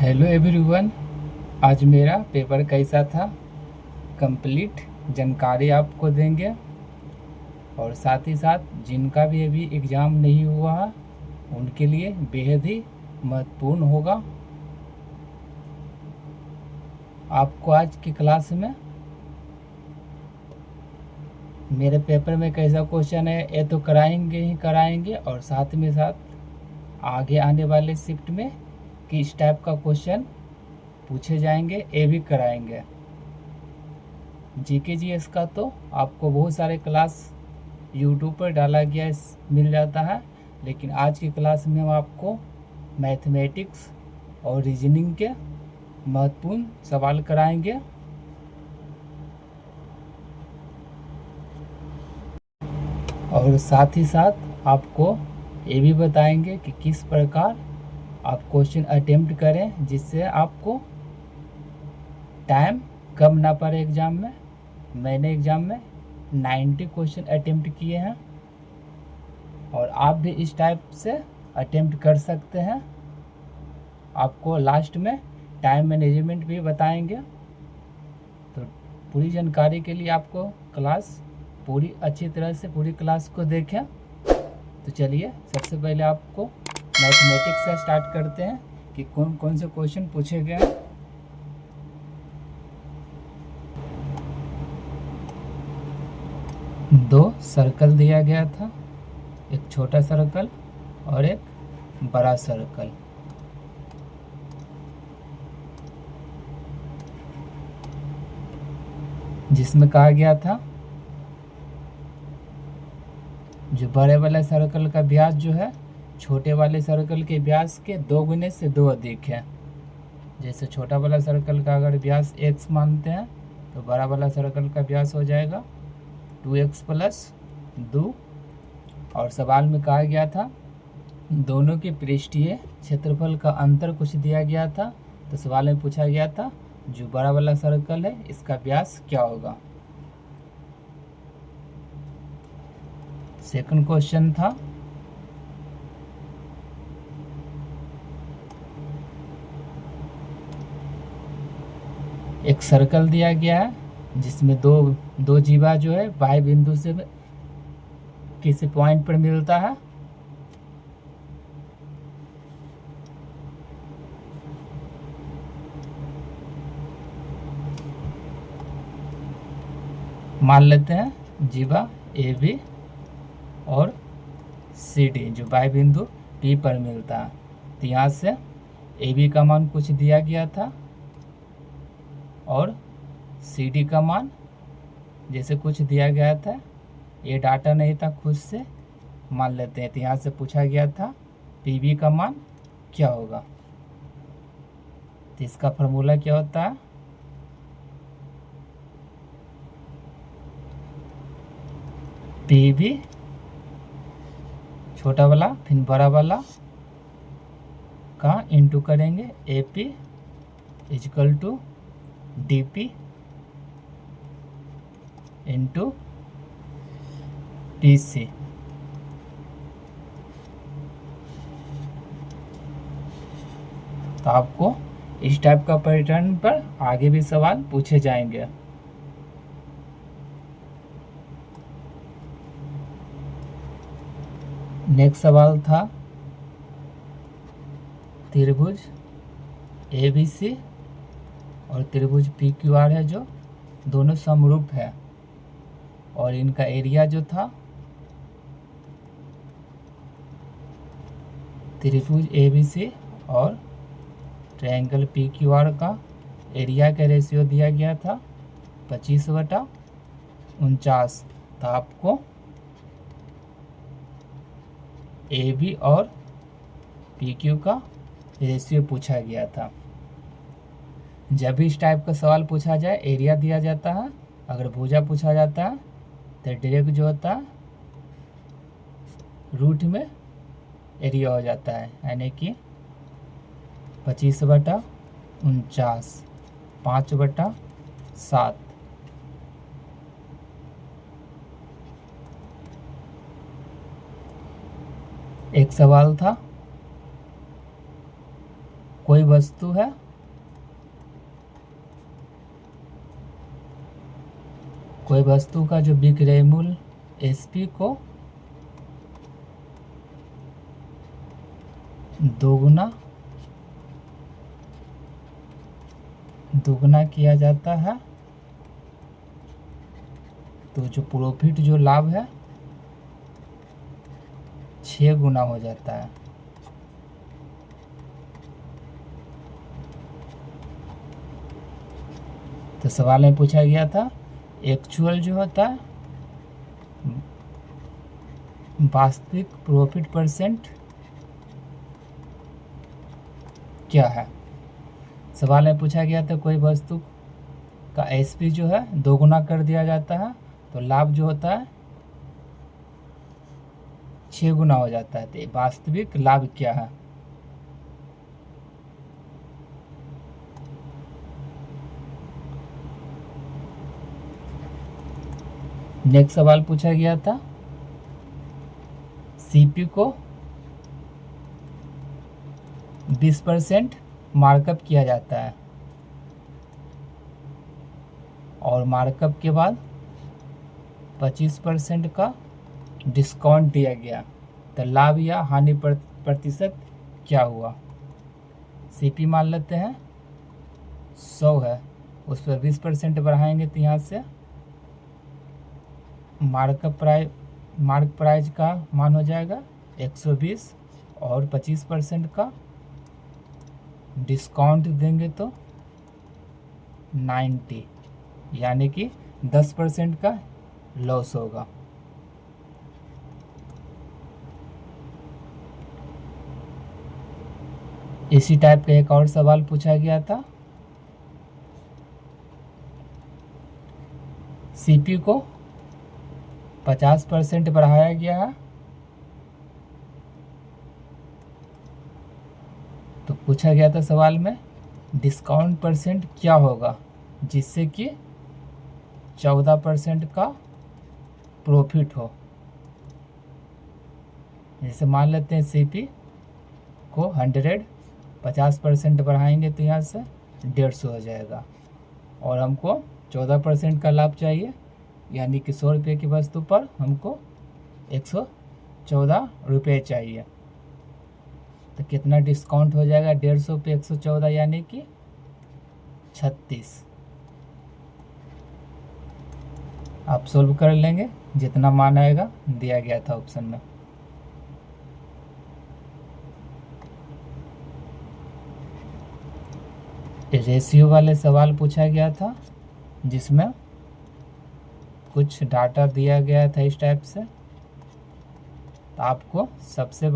Hello everyone. आज मेरा paper कैसा था, कंप्लीट जानकारी आपको देंगे। और साथ ही साथ जिनका भी अभी एग्ज़ाम नहीं हुआ है उनके लिए बेहद ही महत्वपूर्ण होगा। आपको आज की क्लास में मेरे पेपर में कैसा क्वेश्चन है ये तो कराएंगे ही कराएंगे, और साथ में साथ आगे आने वाले शिफ्ट में किस टाइप का क्वेश्चन पूछे जाएंगे ये भी कराएंगे। जीके जीएस का तो आपको बहुत सारे क्लास यूट्यूब पर डाला गया मिल जाता है, लेकिन आज की क्लास में हम आपको मैथमेटिक्स और रीजनिंग के महत्वपूर्ण सवाल कराएंगे। और साथ ही साथ आपको ये भी बताएंगे कि किस प्रकार आप क्वेश्चन अटेम्प्ट करें जिससे आपको टाइम कम ना पड़े एग्ज़ाम में। मैंने एग्ज़ाम में 90 क्वेश्चन अटेम्प्ट किए हैं और आप भी इस टाइप से अटेम्प्ट कर सकते हैं। आपको लास्ट में टाइम मैनेजमेंट भी बताएंगे। तो पूरी जानकारी के लिए आपको क्लास पूरी अच्छी तरह से पूरी क्लास को देखें। तो चलिए सबसे पहले आपको मैथमेटिक्स से स्टार्ट करते हैं कि कौन कौन से क्वेश्चन पूछे गए हैं। दो सर्कल दिया गया था, एक छोटा सर्कल और एक बड़ा सर्कल। जिसमें कहा गया था जो बड़े वाले सर्कल का व्यास जो है छोटे वाले सर्कल के व्यास के 2 गुने से 2 अधिक है। जैसे छोटा वाला सर्कल का अगर व्यास x मानते हैं तो बड़ा वाला सर्कल का व्यास हो जाएगा 2x प्लस 2। और सवाल में कहा गया था दोनों के पृष्ठीय क्षेत्रफल का अंतर कुछ दिया गया था। तो सवाल में पूछा गया था जो बड़ा वाला सर्कल है इसका व्यास क्या होगा। सेकंड क्वेश्चन था एक सर्कल दिया गया है जिसमें दो जीवा जो है बाह्य बिंदु से किसी पॉइंट पर मिलता है। मान लेते हैं जीवा ए बी और सी डी जो बाह्य बिंदु पी पर मिलता है। तो यहाँ से ए बी का मान कुछ दिया गया था और सी डी का मान जैसे कुछ दिया गया था, ये डाटा नहीं था, खुद से मान लेते हैं। तो यहाँ से पूछा गया था पी बी का मान क्या होगा। तो इसका फॉर्मूला क्या होता है, पी बी छोटा वाला फिर बड़ा वाला का इंटू करेंगे A P equal to D P into T C. तो आपको इस टाइप का पैटर्न पर आगे भी सवाल पूछे जाएंगे। नेक्स्ट सवाल था त्रिभुज ए बी सी और त्रिभुज पी क्यू आर है जो दोनों समरूप है और इनका एरिया जो था त्रिभुज ए बी सी और ट्रायंगल पी क्यू आर का एरिया का रेशियो दिया गया था 25/49। तो आपको ए बी और पी क्यू का रेशियो पूछा गया था। जब भी इस टाइप का सवाल पूछा जाए एरिया दिया जाता है, अगर भुजा पूछा जाता है तो डायरेक्ट जो होता है रूट में एरिया हो जाता है, यानी कि 25/49 5/7। एक सवाल था कोई वस्तु है कोई वस्तु का जो विक्रय मूल्य एसपी को दोगुना किया जाता है तो जो प्रॉफिट जो लाभ है 6 गुना हो जाता है। तो सवाल में पूछा गया था एक्चुअल जो होता है वास्तविक प्रॉफिट परसेंट क्या है। सवाल में पूछा गया था कोई वस्तु का एसपी जो है 2 गुना कर दिया जाता है तो लाभ जो होता है 6 गुना हो जाता है। तो वास्तविक लाभ क्या है। नेक्स्ट सवाल पूछा गया था सीपी को 20% मार्कअप किया जाता है और मार्कअप के बाद 25% का डिस्काउंट दिया गया तो लाभ या हानि प्रतिशत क्या हुआ। सीपी मान लेते हैं 100 है, उस पर 20% बढ़ाएंगे तो यहाँ से मार्क प्राइस का मान हो जाएगा 120 और 25% का डिस्काउंट देंगे तो 90, यानी कि 10% का लॉस होगा। इसी टाइप का एक और सवाल पूछा गया था सीपी को 50% बढ़ाया गया है तो पूछा गया था सवाल में डिस्काउंट परसेंट क्या होगा जिससे कि 14% का प्रॉफिट हो। जैसे मान लेते हैं सीपी को 100 50% बढ़ाएंगे तो यहाँ से 150 हो जाएगा और हमको 14% का लाभ चाहिए, यानी कि 100 रुपये की वस्तु पर हमको 114 रुपये चाहिए। तो कितना डिस्काउंट हो जाएगा 150 पे 114 यानी कि 36। आप सोल्व कर लेंगे जितना मान आएगा दिया गया था ऑप्शन में। रेशियो वाले सवाल पूछा गया था जिसमें कुछ डाटा दिया गया था इस टाइप से। तो आपको सबसे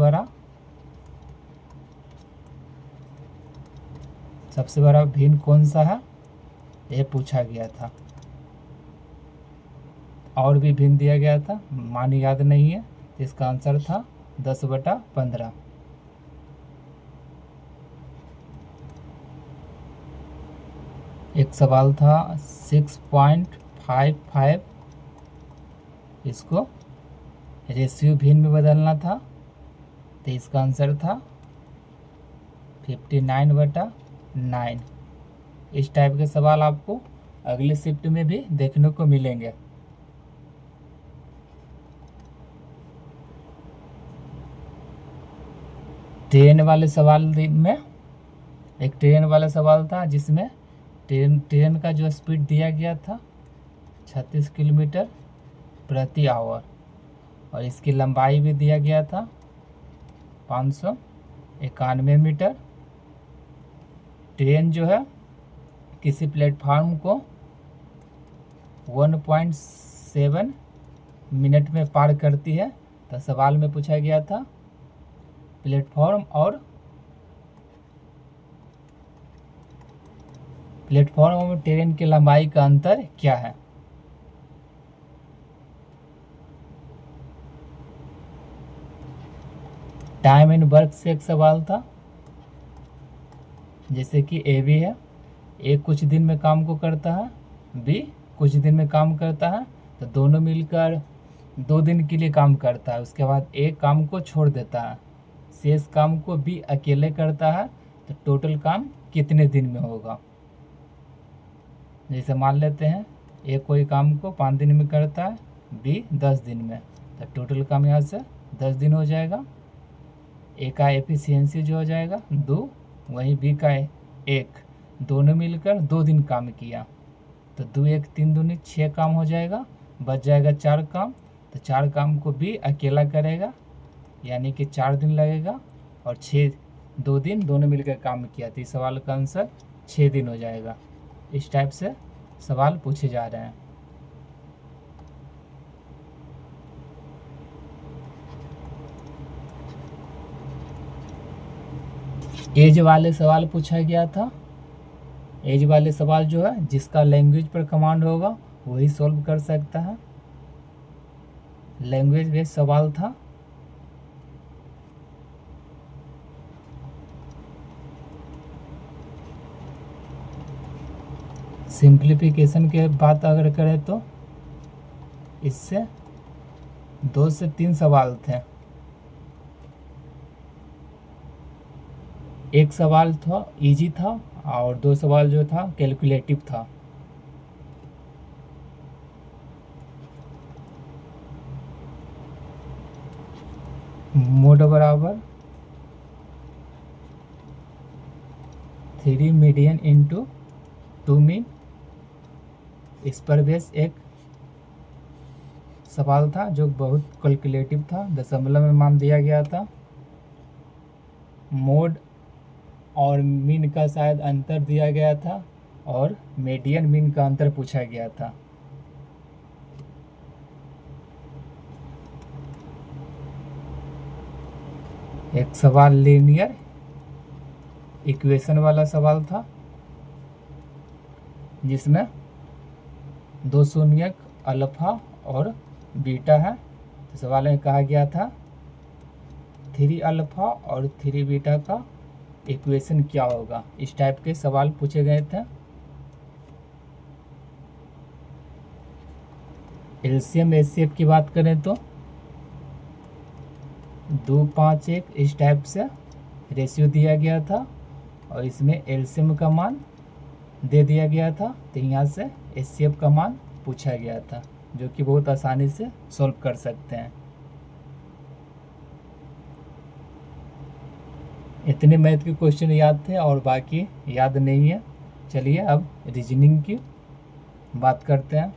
बड़ा भिन्न कौन सा है ये पूछा गया था। और भी भिन्न दिया गया था, मान याद नहीं है। इसका आंसर था 10/15। एक सवाल था 6.55, इसको रेशियो भिन्न में बदलना था तो इसका आंसर था 59/9। इस टाइप के सवाल आपको अगले शिफ्ट में भी देखने को मिलेंगे। ट्रेन वाले सवाल में एक ट्रेन वाला सवाल था जिसमें ट्रेन का जो स्पीड दिया गया था 36 किलोमीटर प्रति आवर और इसकी लंबाई भी दिया गया था 591 मीटर। ट्रेन जो है किसी प्लेटफार्म को 1.7 मिनट में पार करती है। तो सवाल में पूछा गया था प्लेटफॉर्म और ट्रेन की लंबाई का अंतर क्या है। टाइम एंड वर्क से एक सवाल था, जैसे कि ए बी है, ए कुछ दिन में काम को करता है, बी कुछ दिन में काम करता है, तो दोनों मिलकर 2 दिन के लिए काम करता है। उसके बाद ए काम को छोड़ देता है, शेष काम को बी अकेले करता है। तो टोटल काम कितने दिन में होगा। जैसे मान लेते हैं ए कोई काम को 5 दिन में करता है, बी 10 दिन में, तो टोटल काम यहाँ से 10 दिन हो जाएगा। ए का एफिशिएंसी जो हो जाएगा 2, वहीं बी का 1, दोनों मिलकर 2 दिन काम किया, तो 2 1 3 दूनी 6 काम हो जाएगा, बच जाएगा 4 काम। तो 4 काम को बी अकेला करेगा, यानी कि 4 दिन लगेगा, और 2 दिन दोनों मिलकर काम किया, तो इस सवाल का आंसर 6 दिन हो जाएगा। इस टाइप से सवाल पूछे जा रहे हैं। एज वाले सवाल पूछा गया था। एज वाले सवाल जो है जिसका लैंग्वेज पर कमांड होगा वही सॉल्व कर सकता है। लैंग्वेज बेस्ड सवाल था। सिंप्लीफिकेशन के बात अगर करें तो इससे 2 से 3 सवाल थे। एक सवाल था इजी था और 2 सवाल जो था कैलकुलेटिव था। मोड बराबर 3 मीडियन इंटू 2 मीन, इस पर बेस एक सवाल था जो बहुत कैलकुलेटिव था, दशमलव में मान दिया गया था। मोड और मीन का शायद अंतर दिया गया था, और मीडियन मीन का अंतर पूछा गया था। एक सवाल लीनियर इक्वेशन वाला सवाल था जिसमें 2 शून्यक अल्फा और बीटा है। तो सवाल में कहा गया था 3 अल्फा और 3 बीटा का इक्वेशन क्या होगा। इस टाइप के सवाल पूछे गए थे। एलसीएम एचसीएफ की बात करें तो 2 5 1 इस टाइप से रेशियो दिया गया था, और इसमें एलसीएम का मान दे दिया गया था, तो यहाँ से एचसीएफ का मान पूछा गया था, जो कि बहुत आसानी से सॉल्व कर सकते हैं। इतने मैथ के क्वेश्चन याद थे और बाकी याद नहीं है। चलिए अब रीजनिंग की बात करते हैं।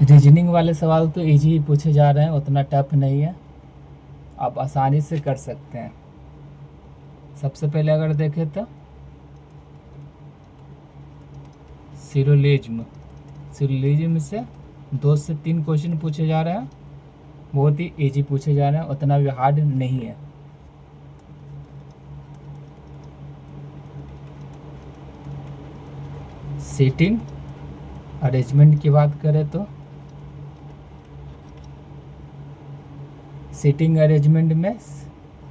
रीजनिंग वाले सवाल तो इजी ही पूछे जा रहे हैं, उतना टफ नहीं है, आप आसानी से कर सकते हैं। सबसे पहले अगर देखें तो सिरोलिज्म से 2 से 3 क्वेश्चन पूछे जा रहे हैं, बहुत ही इजी पूछे जा रहे हैं, उतना भी हार्ड नहीं है। सीटिंग अरेंजमेंट की बात करें तो सीटिंग अरेंजमेंट में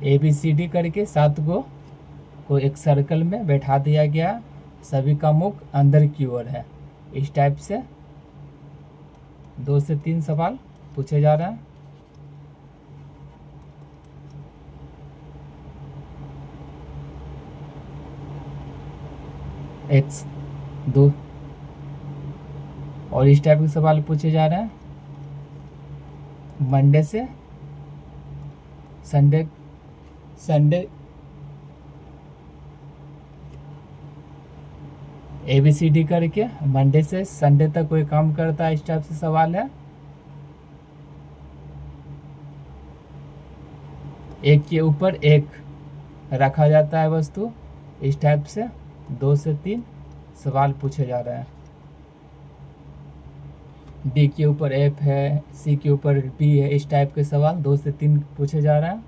ABCD करके 7 को एक सर्कल में बैठा दिया गया, सभी का मुख अंदर की ओर है। इस टाइप से 2 से 3 सवाल पूछे जा रहे हैं। X2 और इस टाइप के सवाल पूछे जा रहे हैं। मंडे से संडे ABCD करके मंडे से संडे तक कोई काम करता है, इस टाइप से सवाल है। एक के ऊपर एक रखा जाता है वस्तु, इस टाइप से 2 से 3 सवाल पूछे जा रहे हैं। D के ऊपर F है, C के ऊपर B है, इस टाइप के सवाल 2 से 3 पूछे जा रहे हैं।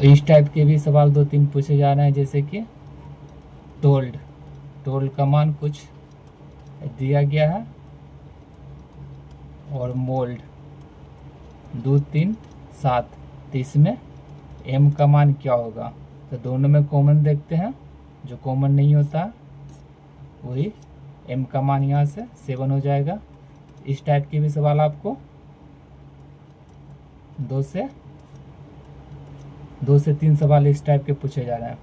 इस टाइप के भी सवाल 2-3 पूछे जा रहे हैं, जैसे कि टोल्ड का मान कुछ दिया गया है, और मोल्ड 2 3 7, तो इसमें m का मान क्या होगा। तो दोनों में कॉमन देखते हैं, जो कॉमन नहीं होता वही m का मान यहाँ से 7 हो जाएगा। इस टाइप के भी सवाल आपको 2 से 3 सवाल इस टाइप के पूछे जा रहे हैं।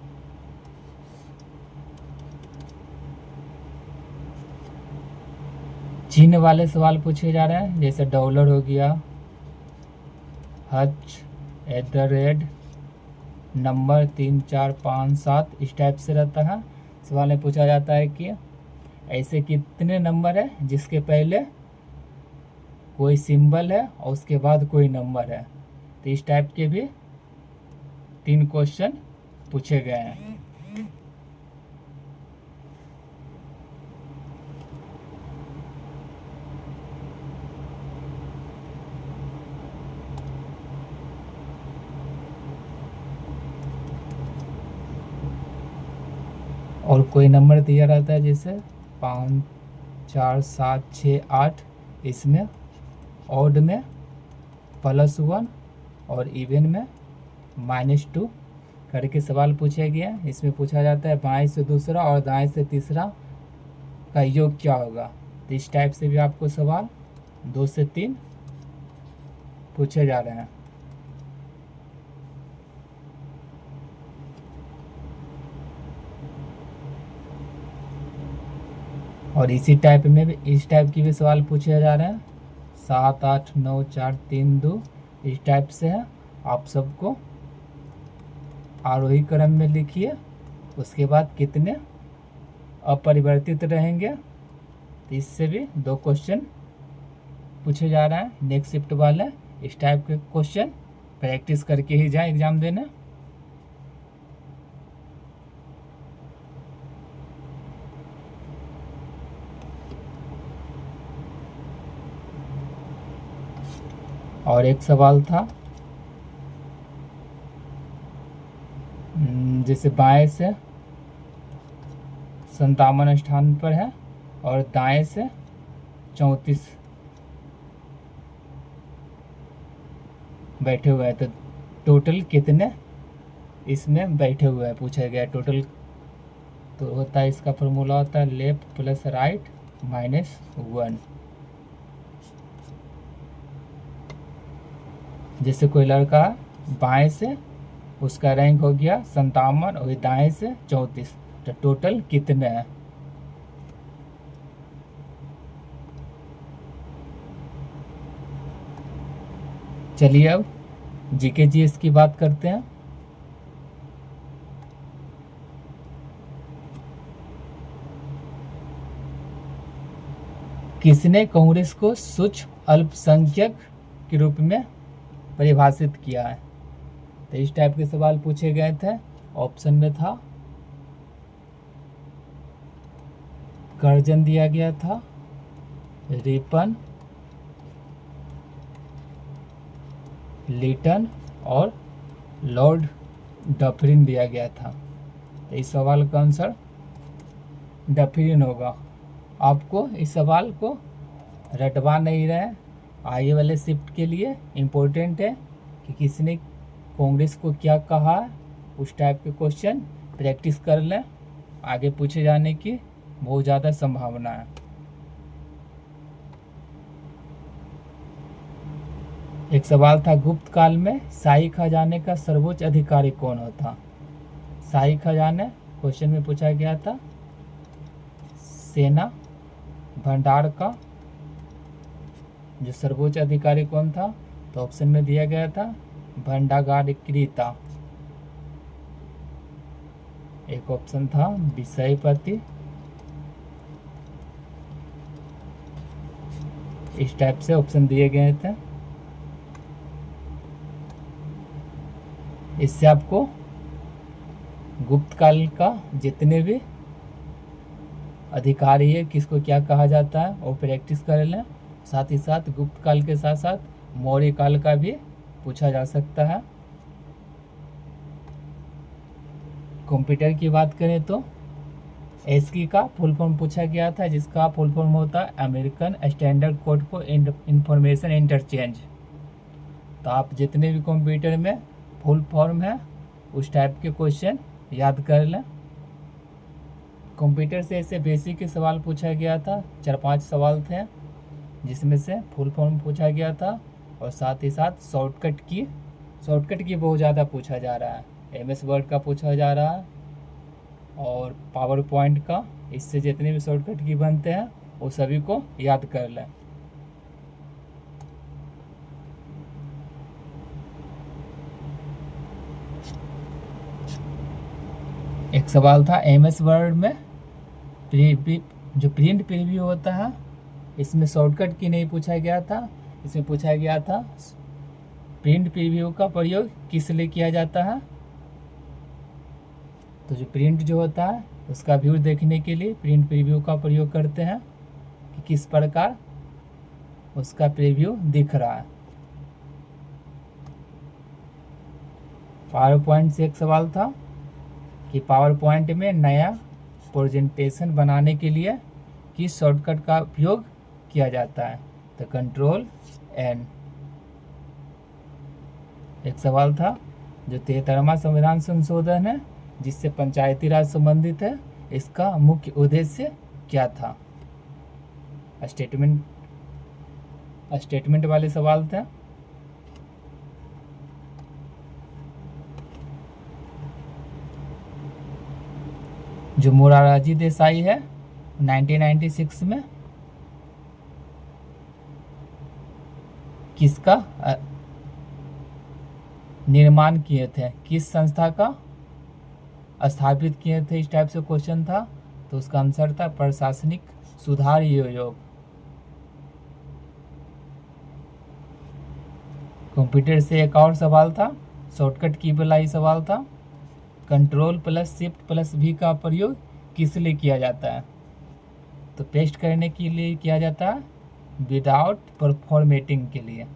चिन्ह वाले सवाल पूछे जा रहे हैं, जैसे डॉलर हो गया, हज, @ नंबर 3 4 5 7, इस टाइप से रहता है। सवाल में पूछा जाता है कि ऐसे कितने नंबर है जिसके पहले कोई सिंबल है और उसके बाद कोई नंबर है। तो इस टाइप के भी 3 क्वेश्चन पूछे गए हैं। और कोई नंबर दिया रहता है, जैसे 5 4 7 6 8, इसमें ऑड में +1 और इवन में -2 करके सवाल पूछे गए हैं। इसमें पूछा जाता है बाएं से दूसरा और दाएं से तीसरा का योग क्या होगा। तो इस टाइप से भी आपको सवाल 2 से 3 पूछे जा रहे हैं। और इसी टाइप में भी इस टाइप की भी सवाल पूछे जा रहे हैं, 7 8 9 4 3 2, इस टाइप से है। आप सबको आरोही क्रम में लिखिए, उसके बाद कितने अपरिवर्तित रहेंगे। तो इससे भी 2 क्वेश्चन पूछे जा रहे हैं। नेक्स्ट शिफ्ट वाले इस टाइप के क्वेश्चन प्रैक्टिस करके ही जाए एग्जाम देने। और एक सवाल था, जैसे बाएं से 57 स्थान पर है और दाएं से 34 बैठे हुए हैं, तो टोटल कितने इसमें बैठे हुए हैं पूछा गया। टोटल तो होता है, इसका फॉर्मूला होता है लेफ्ट + राइट -1। जैसे कोई लड़का बाएं से उसका रैंक हो गया 57 और दाएं से 34, तो टोटल कितने हैं। चलिए अब जीके जीएस की बात करते हैं। किसने कांग्रेस को सूक्ष्म अल्पसंख्यक के रूप में परिभाषित किया है। तो इस टाइप के सवाल पूछे गए थे। ऑप्शन में था कर्जन दिया गया था, रिपन, लिटन और लॉर्ड डफरिन दिया गया था। तो इस सवाल का आंसर डफरिन होगा। आपको इस सवाल को रटवा नहीं रहे, आगे वाले शिफ्ट के लिए इम्पोर्टेंट है कि किसने कांग्रेस को क्या कहा, उस टाइप के क्वेश्चन प्रैक्टिस कर लें, आगे पूछे जाने की बहुत ज़्यादा संभावना है। एक सवाल था, गुप्त काल में शाही खजाने का सर्वोच्च अधिकारी कौन होता। शाही खजाने क्वेश्चन में पूछा गया था, सेना भंडार का जो सर्वोच्च अधिकारी कौन था। तो ऑप्शन में दिया गया था भंडागारकृता, एक ऑप्शन था विषयपति, इस टाइप से ऑप्शन दिए गए थे। इससे आपको गुप्त काल का जितने भी अधिकारी है किसको क्या कहा जाता है वो प्रैक्टिस कर लें। साथ ही साथ गुप्त काल के साथ साथ मौर्य काल का भी पूछा जा सकता है। कंप्यूटर की बात करें तो एसकी का फुल फॉर्म पूछा गया था, जिसका फुल फॉर्म होता है American standard code for information interchange. तो आप जितने भी कंप्यूटर में फुल फॉर्म है उस टाइप के क्वेश्चन याद कर लें। कंप्यूटर से ऐसे बेसिक के सवाल पूछा गया था, 4-5 सवाल थे जिसमें से फुल फॉर्म पूछा गया था, और साथ ही साथ शॉर्टकट की बहुत ज़्यादा पूछा जा रहा है। MS वर्ड का पूछा जा रहा है और पावर पॉइंट का। इससे जितने भी शॉर्टकट की बनते हैं वो सभी को याद कर लें। एक सवाल था MS वर्ड में जो प्रिंट प्रीव्यू होता है, इसमें शॉर्टकट की नहीं पूछा गया था। इसमें पूछा गया था प्रिंट प्रीव्यू का प्रयोग किस लिए किया जाता है। तो जो प्रिंट जो होता है उसका व्यू देखने के लिए प्रिंट प्रीव्यू का प्रयोग करते हैं कि किस प्रकार उसका प्रीव्यू दिख रहा है। पावर पॉइंट से एक सवाल था कि पावर पॉइंट में नया प्रेजेंटेशन बनाने के लिए किस शॉर्टकट का उपयोग किया जाता है। तो Ctrl+N। एक सवाल था जो 73वां संविधान संशोधन है जिससे पंचायती राज संबंधित है, इसका मुख्य उद्देश्य क्या था। स्टेटमेंट वाले सवाल थे। जो मोरारजी देसाई है 1996 में किसका निर्माण किए थे, किस संस्था का स्थापित किए थे, इस टाइप से क्वेश्चन था। तो उसका आंसर था प्रशासनिक सुधार आयोग। कंप्यूटर से एक और सवाल था, शॉर्टकट की वाला ही सवाल था। Ctrl+Shift+V का प्रयोग किस लिए किया जाता है। तो पेस्ट करने के लिए किया जाता है, विदाउट फॉर्मेटिंग के लिए,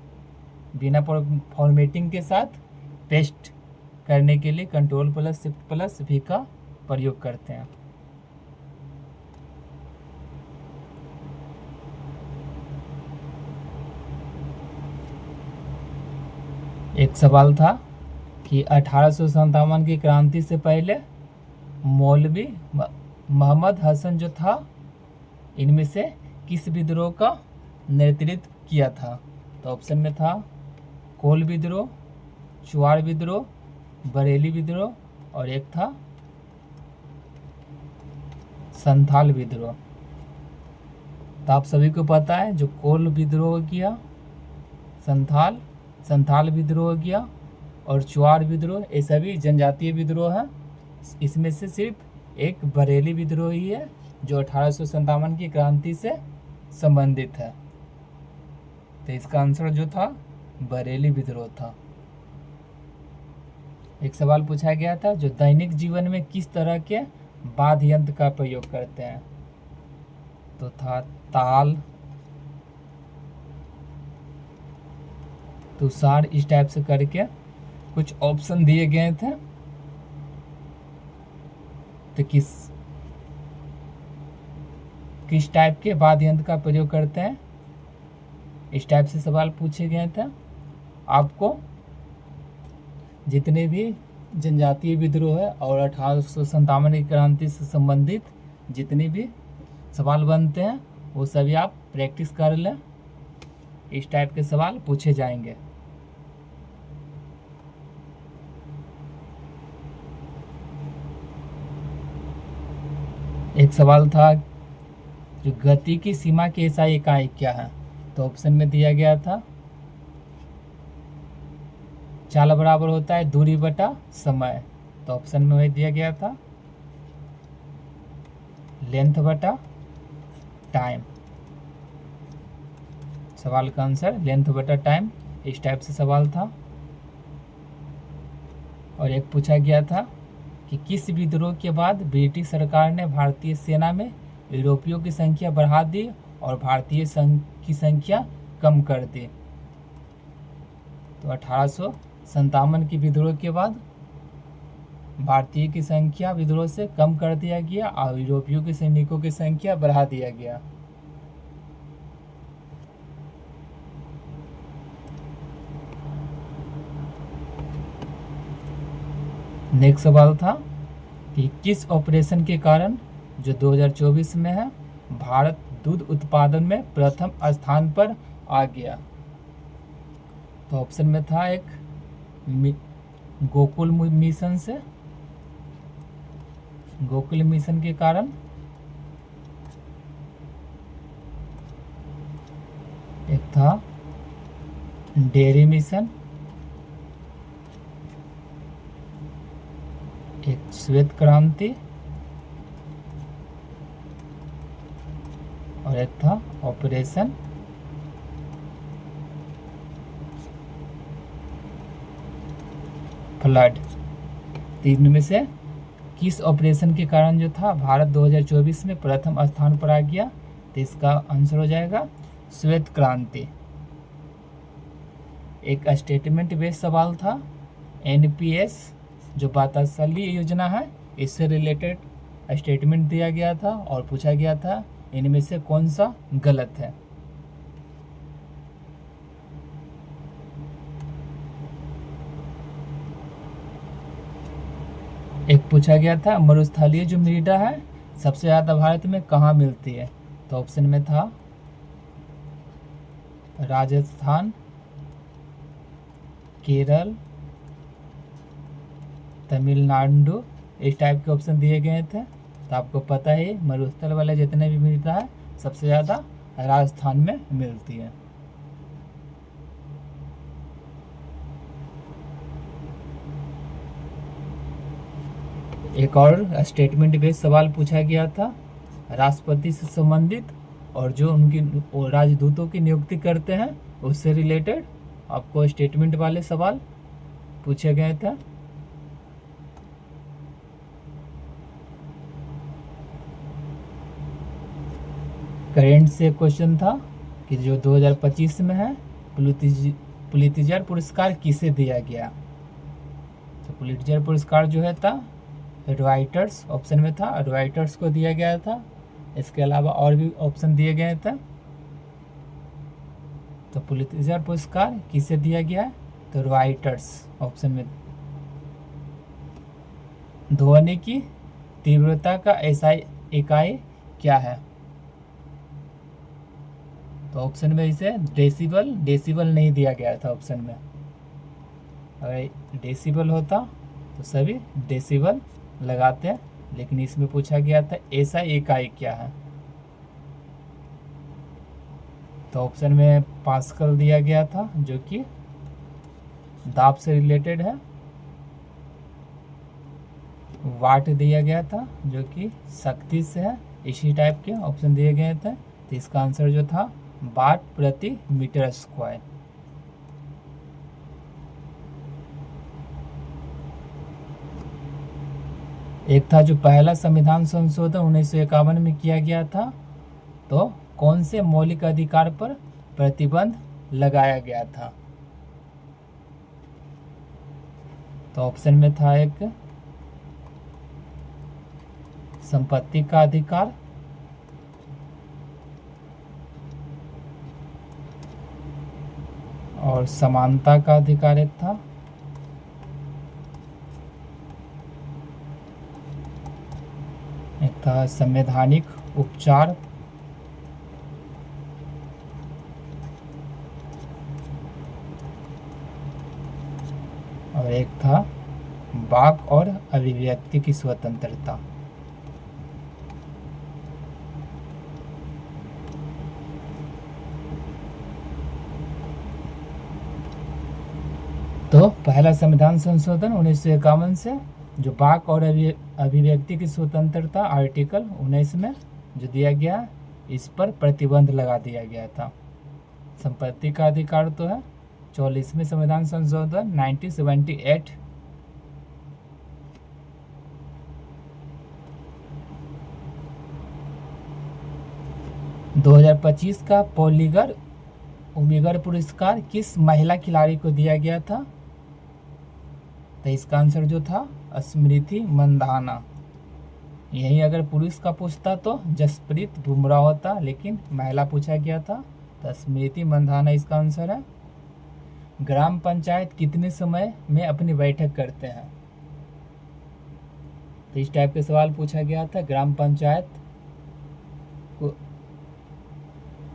बिना फॉर्मेटिंग के साथ पेस्ट करने के लिए Ctrl+Shift+V का प्रयोग करते हैं। एक सवाल था कि 1857 की क्रांति से पहले मौलवी मोहम्मद हसन जो था, इनमें से किस विद्रोह का नेतृत्व किया था। तो ऑप्शन में था कोल विद्रोह, चुआड़ विद्रोह, बरेली विद्रोह, और एक था संथाल विद्रोह। तो आप सभी को पता है जो कोल विद्रोह किया, संथाल विद्रोह किया और चुआड़ विद्रोह, ये सभी जनजातीय विद्रोह है। इसमें से सिर्फ एक बरेली विद्रोह ही है जो 1857 की क्रांति से संबंधित है। तो इसका आंसर जो था बरेली विद्रोह था। एक सवाल पूछा गया था जो दैनिक जीवन में किस तरह के वाद्य यंत्र का प्रयोग करते हैं। तो था ताल, तुषार, इस टाइप से करके कुछ ऑप्शन दिए गए थे। तो किस टाइप के वाद्य यंत्र का प्रयोग करते हैं, इस टाइप से सवाल पूछे गए थे। आपको जितने भी जनजातीय विद्रोह है और 1857 की क्रांति से संबंधित जितने भी सवाल बनते हैं वो सभी आप प्रैक्टिस कर लें, इस टाइप के सवाल पूछे जाएंगे। एक सवाल था जो गति की सीमा की एसआई इकाई क्या है। तो ऑप्शन में दिया गया था चाल बराबर होता है दूरी बटा समय। तो ऑप्शन में वही दिया गया था लेंथ बटा टाइम। सवाल का आंसर लेंथ बटा टाइम, इस टाइप से सवाल था। और एक पूछा गया था कि किस विद्रोह के बाद ब्रिटिश सरकार ने भारतीय सेना में यूरोपियों की संख्या बढ़ा दी और भारतीय की संख्या कम कर दी। तो 1857 की विद्रोह के बाद भारतीय की संख्या विद्रोह से कम कर दिया गया और यूरोपियों के सैनिकों की संख्या बढ़ा दिया गया। नेक्स्ट सवाल था कि किस ऑपरेशन के कारण, जो 2024 में है, भारत दूध उत्पादन में प्रथम स्थान पर आ गया। तो ऑप्शन में था एक गोकुल मिशन से, गोकुल मिशन के कारण, एक था डेयरी मिशन, एक श्वेत क्रांति और एक था ऑपरेशन फ्लड। तीन में से किस ऑपरेशन के कारण जो था भारत 2024 में प्रथम स्थान पर आ गया? तो इसका आंसर हो जाएगा श्वेत क्रांति। एक स्टेटमेंट बेस्ड सवाल था, एनपीएस जो बातासली योजना है, इससे रिलेटेड स्टेटमेंट दिया गया था और पूछा गया था इनमें से कौन सा गलत है। एक पूछा गया था मरुस्थलीय जो मृदा है सबसे ज़्यादा भारत में कहाँ मिलती है? तो ऑप्शन में था राजस्थान, केरल, तमिलनाडु, इस टाइप के ऑप्शन दिए गए थे। तो आपको पता है मरुस्थल वाले जितने भी मृदा है सबसे ज़्यादा राजस्थान में मिलती है। एक और स्टेटमेंट बेस्ड सवाल पूछा गया था राष्ट्रपति से संबंधित और जो उनकी राजदूतों की नियुक्ति करते हैं उससे रिलेटेड आपको स्टेटमेंट वाले सवाल पूछे गए थे। करेंट से क्वेश्चन था कि जो 2025 में है पुलित्जर पुरस्कार किसे दिया गया? तो पुलित्जर पुरस्कार जो है था रॉयटर्स, ऑप्शन में था रॉयटर्स को दिया गया था। इसके अलावा और भी ऑप्शन दिए गए थे। तो पुलित्जर पुरस्कार किसे दिया गया है? तो रॉयटर्स ऑप्शन में। ध्वनि की तीव्रता का ऐसा इकाई क्या है? तो ऑप्शन में इसे डेसिबल नहीं दिया गया था ऑप्शन में। अगर डेसिबल होता तो सभी डेसिबल लगाते हैं, लेकिन इसमें पूछा गया था ऐसा इकाई क्या है? तो ऑप्शन में पास्कल दिया गया था जो कि दाब से रिलेटेड है। वाट दिया गया था जो कि शक्ति से है। इसी टाइप के ऑप्शन दिए गए थे। तो इसका आंसर जो था वाट प्रति मीटर स्क्वायर। एक था जो पहला संविधान संशोधन 1951 में किया गया था, तो कौन से मौलिक अधिकार पर प्रतिबंध लगाया गया था? तो ऑप्शन में था एक संपत्ति का अधिकार, और समानता का अधिकार एक था, एक था संवैधानिक उपचार, और एक था वाक और अभिव्यक्ति की स्वतंत्रता। तो पहला संविधान संशोधन 1951 से जो वाक और अभिव्यक्ति की स्वतंत्रता आर्टिकल 19 में जो दिया गया इस पर प्रतिबंध लगा दिया गया था। संपत्ति का अधिकार तो है 44वें संविधान संशोधन 1978। – 2025 का पॉलीगर उमिगर पुरस्कार किस महिला खिलाड़ी को दिया गया था? तो इसका आंसर जो था स्मृति मंधाना। यही अगर पुरुष का पूछता तो जसप्रीत बुमराह होता, लेकिन महिला पूछा गया था तो स्मृति मंधाना इसका आंसर है। ग्राम पंचायत कितने समय में अपनी बैठक करते हैं? तो इस टाइप के सवाल पूछा गया था। ग्राम पंचायत को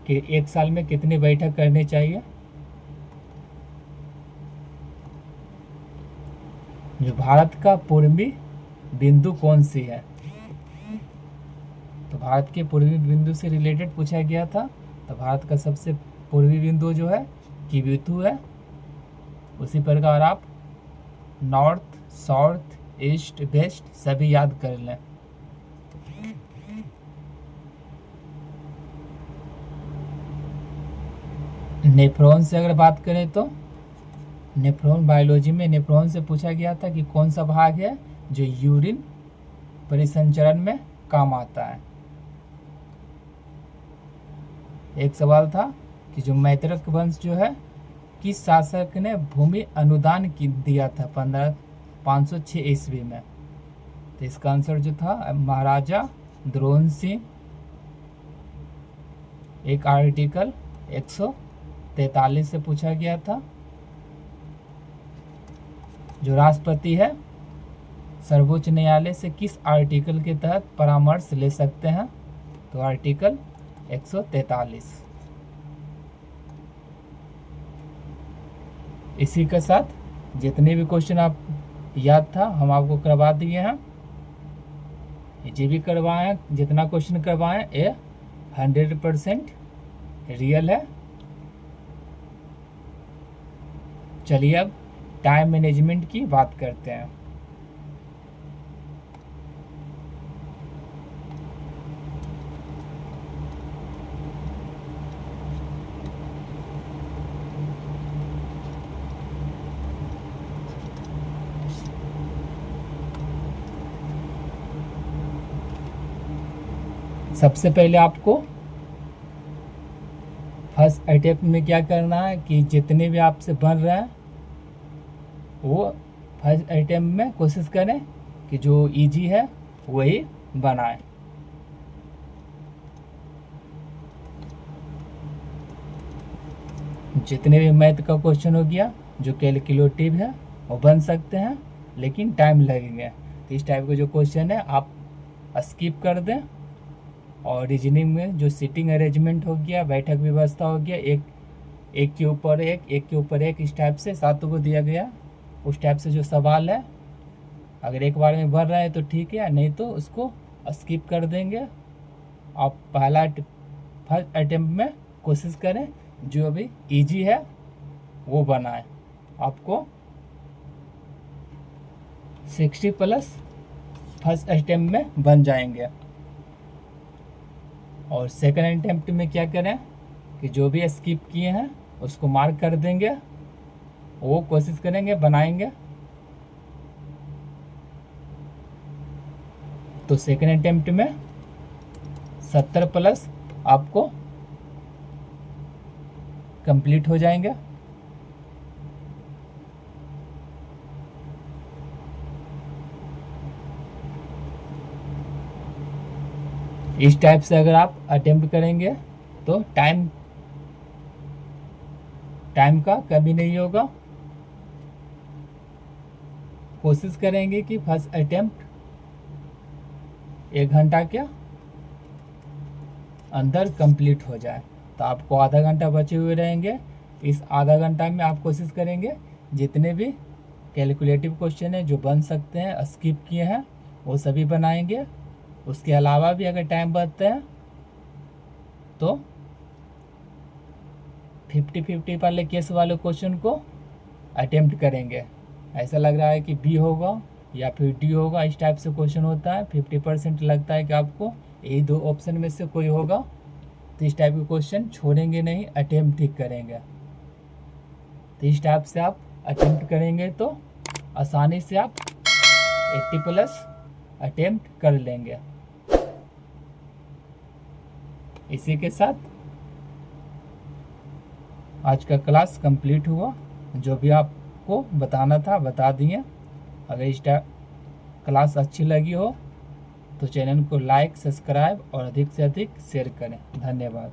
कि एक साल में कितनी बैठक करनी चाहिए? जो भारत का पूर्वी बिंदु कौन सी है? तो भारत के पूर्वी बिंदु से रिलेटेड पूछा गया था। तो भारत का सबसे पूर्वी बिंदु जो है किबिथु है। उसी प्रकार आप नॉर्थ, साउथ, ईस्ट, वेस्ट सभी याद कर लें। नेफ्रॉन से अगर बात करें तो नेफ्रॉन, बायोलॉजी में नेफ्रॉन से पूछा गया था कि कौन सा भाग है जो यूरिन परिसंचरण में काम आता है। एक सवाल था कि जो मैत्रक वंश जो है किस शासक ने भूमि अनुदान दिया था 506 ईस्वी में? तो इसका आंसर जो था महाराजा द्रोण सिंह। एक आर्टिकल 143 से पूछा गया था। जो राष्ट्रपति है सर्वोच्च न्यायालय से किस आर्टिकल के तहत परामर्श ले सकते हैं? तो आर्टिकल 143। इसी के साथ जितने भी क्वेश्चन आप याद था हम आपको करवा दिए हैं। जो भी करवाए हैं, जितना क्वेश्चन करवाए ये 100% रियल है। चलिए अब टाइम मैनेजमेंट की बात करते हैं। सबसे पहले आपको फर्स्ट अटेम्प्ट में क्या करना है कि जितने भी आपसे बन रहे हैं वो फर्स्ट अटेम्प्ट में कोशिश करें कि जो इजी है वही बनाएं। जितने भी मैथ का क्वेश्चन हो गया जो कैलकुलेटिव है वो बन सकते हैं, लेकिन टाइम लगेंगे। तो इस टाइप का जो क्वेश्चन है आप स्किप कर दें। और रीजनिंग में जो सीटिंग अरेंजमेंट हो गया, बैठक व्यवस्था हो गया, एक के ऊपर एक इस टाइप से 7 को दिया गया, उस टाइप से जो सवाल है अगर एक बार में भर रहे हैं तो ठीक है, नहीं तो उसको स्किप कर देंगे। आप पहला फर्स्ट अटेम्प्ट में कोशिश करें जो अभी इजी है वो बनाएं। आपको 60+ फर्स्ट अटेम्प्ट में बन जाएंगे। और सेकंड अटेम्प्ट में क्या करें कि जो भी स्किप किए हैं उसको मार्क कर देंगे, वो कोशिश करेंगे बनाएंगे। तो सेकंड अटेम्प्ट में 70+ आपको कंप्लीट हो जाएंगे। इस टाइप से अगर आप अटेम्प्ट करेंगे तो टाइम का कमी नहीं होगा। कोशिश करेंगे कि फर्स्ट अटेम्प्ट 1 घंटा के अंदर कंप्लीट हो जाए। तो आपको आधा घंटा बचे हुए रहेंगे। इस आधा घंटा में आप कोशिश करेंगे जितने भी कैलकुलेटिव क्वेश्चन है जो बन सकते हैं स्किप किए हैं वो सभी बनाएंगे। उसके अलावा भी अगर टाइम बचता है तो 50-50 वाले केस वाले क्वेश्चन को अटेम्प्ट करेंगे। ऐसा लग रहा है कि बी होगा या फिर डी होगा, इस टाइप से क्वेश्चन होता है। 50% लगता है कि आपको यही 2 ऑप्शन में से कोई होगा। तो इस टाइप के क्वेश्चन छोड़ेंगे नहीं, अटेम्प्ट ठीक करेंगे। तो इस टाइप से आप अटेम्प्ट करेंगे तो आसानी से आप 80+ अटेम्प्ट कर लेंगे। इसी के साथ आज का क्लास कंप्लीट हुआ। जो भी आपको बताना था बता दिए। अगर क्लास अच्छी लगी हो तो चैनल को लाइक, सब्सक्राइब और अधिक से अधिक शेयर करें। धन्यवाद।